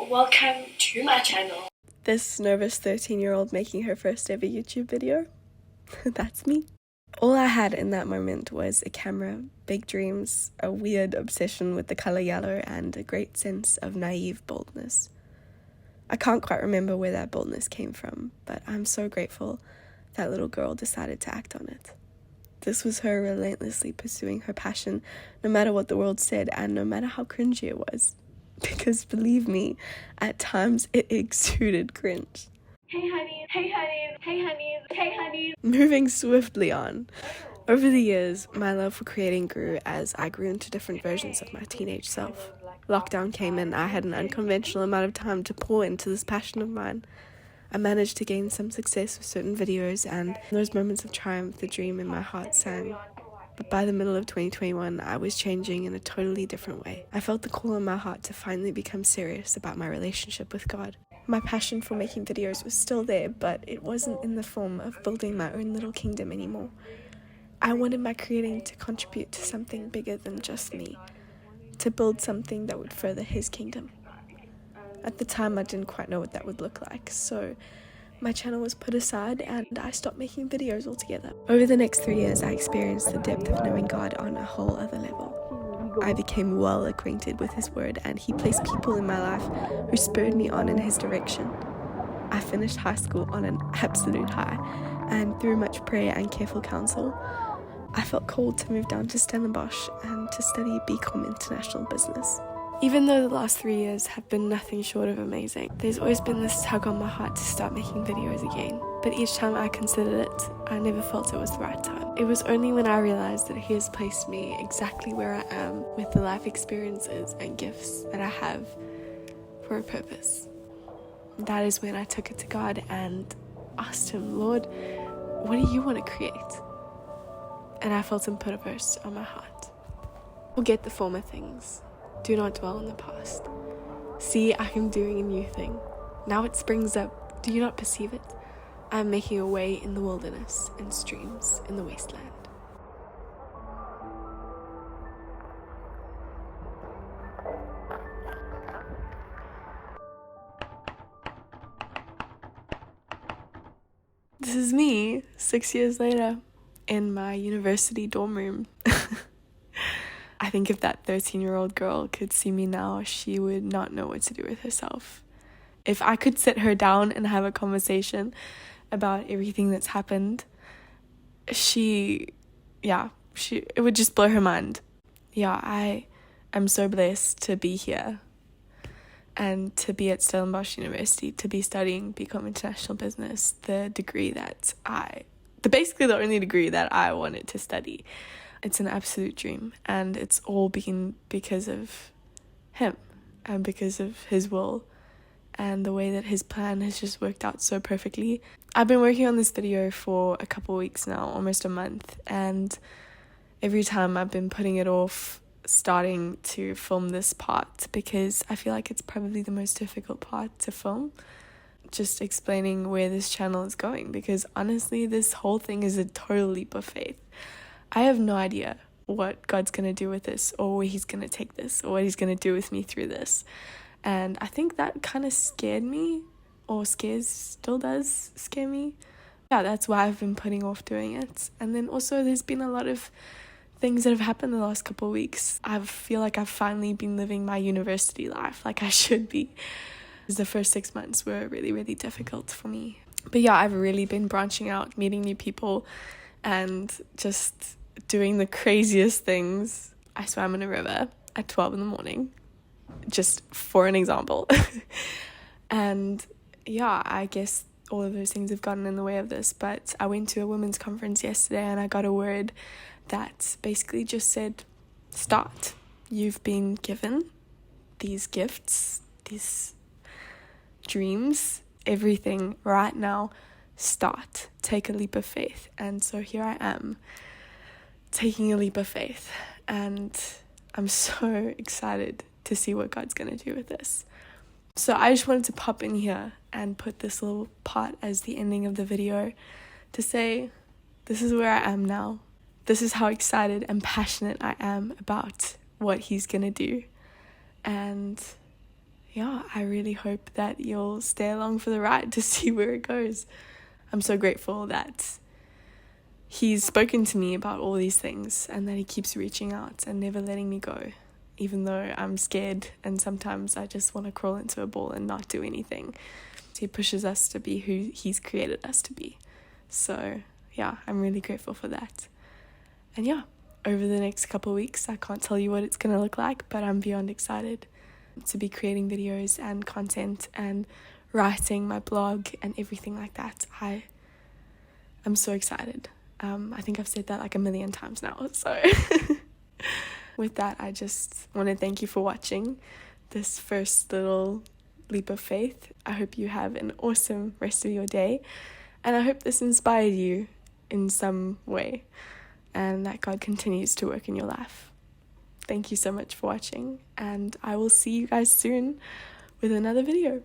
Welcome to my channel. This nervous 13-year-old making her first ever YouTube video. That's me. All I had in that moment was a camera, big dreams, a weird obsession with the color yellow, and a great sense of naive boldness. I can't quite remember where that boldness came from, but I'm so grateful that little girl decided to act on it. This was her relentlessly pursuing her passion, no matter what the world said and no matter how cringy it was. Because believe me, at times it exuded cringe. Hey honey, hey honey, hey honey, hey honey. Moving swiftly on. Over the years, my love for creating grew as I grew into different versions of my teenage self. Lockdown came and I had an unconventional amount of time to pour into this passion of mine. I managed to gain some success with certain videos, and in those moments of triumph, the dream in my heart sang. But by the middle of 2021, I was changing in a totally different way. I felt the call in my heart to finally become serious about my relationship with God. My passion for making videos was still there, but it wasn't in the form of building my own little kingdom anymore. I wanted my creating to contribute to something bigger than just me, to build something that would further His kingdom. At the time, I didn't quite know what that would look like, so my channel was put aside and I stopped making videos altogether. Over the next 3 years, I experienced the depth of knowing God on a whole other level. I became well acquainted with His word, and He placed people in my life who spurred me on in His direction. I finished high school on an absolute high, and through much prayer and careful counsel, I felt called to move down to Stellenbosch and to study BCom International Business. Even though the last 3 years have been nothing short of amazing, there's always been this tug on my heart to start making videos again. But each time I considered it, I never felt it was the right time. It was only when I realized that He has placed me exactly where I am with the life experiences and gifts that I have for a purpose. That is when I took it to God and asked Him, Lord, what do you want to create? And I felt Him put a verse on my heart. Forget the former things. Do not dwell on the past. See, I am doing a new thing. Now it springs up. Do you not perceive it? I am making a way in the wilderness and streams in the wasteland. This is me 6 years later in my university dorm room. I think if that 13-year-old girl could see me now, she would not know what to do with herself. If I could sit her down and have a conversation about everything that's happened, it would just blow her mind. Yeah, I am so blessed to be here and to be at Stellenbosch University, to be studying BCom International Business, basically the only degree that I wanted to study. It's an absolute dream, and it's all been because of Him and because of His will and the way that His plan has just worked out so perfectly. I've been working on this video for a couple weeks now, almost a month, and every time I've been putting it off starting to film this part because I feel like it's probably the most difficult part to film, just explaining where this channel is going, because honestly this whole thing is a total leap of faith. I have no idea what God's going to do with this, or where He's going to take this, or what He's going to do with me through this. And I think that kind of scared me, or still does scare me. Yeah, that's why I've been putting off doing it. And then also there's been a lot of things that have happened the last couple of weeks. I feel like I've finally been living my university life like I should be. The first 6 months were really, really difficult for me. But yeah, I've really been branching out, meeting new people, and just doing the craziest things. I swam in a river at 12 in the morning, just for an example. And yeah, I guess all of those things have gotten in the way of this, but I went to a women's conference yesterday and I got a word that basically just said, start. You've been given these gifts, these dreams, everything right now. Start. Take a leap of faith. And so here I am, taking a leap of faith, and I'm so excited to see what God's going to do with this. So I just wanted to pop in here and put this little part as the ending of the video to say, this is where I am now. This is how excited and passionate I am about what He's going to do. And yeah, I really hope that you'll stay along for the ride to see where it goes. I'm so grateful that he's spoken to me about all these things and that he keeps reaching out and never letting me go, even though I'm scared and sometimes I just want to crawl into a ball and not do anything. He pushes us to be who he's created us to be. So yeah, I'm really grateful for that. And yeah, over the next couple of weeks, I can't tell you what it's going to look like, but I'm beyond excited to be creating videos and content and writing my blog and everything like that. I'm so excited. I think I've said that like 1,000,000 times now. So with that, I just want to thank you for watching this first little leap of faith. I hope you have an awesome rest of your day, and I hope this inspired you in some way and that God continues to work in your life. Thank you so much for watching, and I will see you guys soon with another video.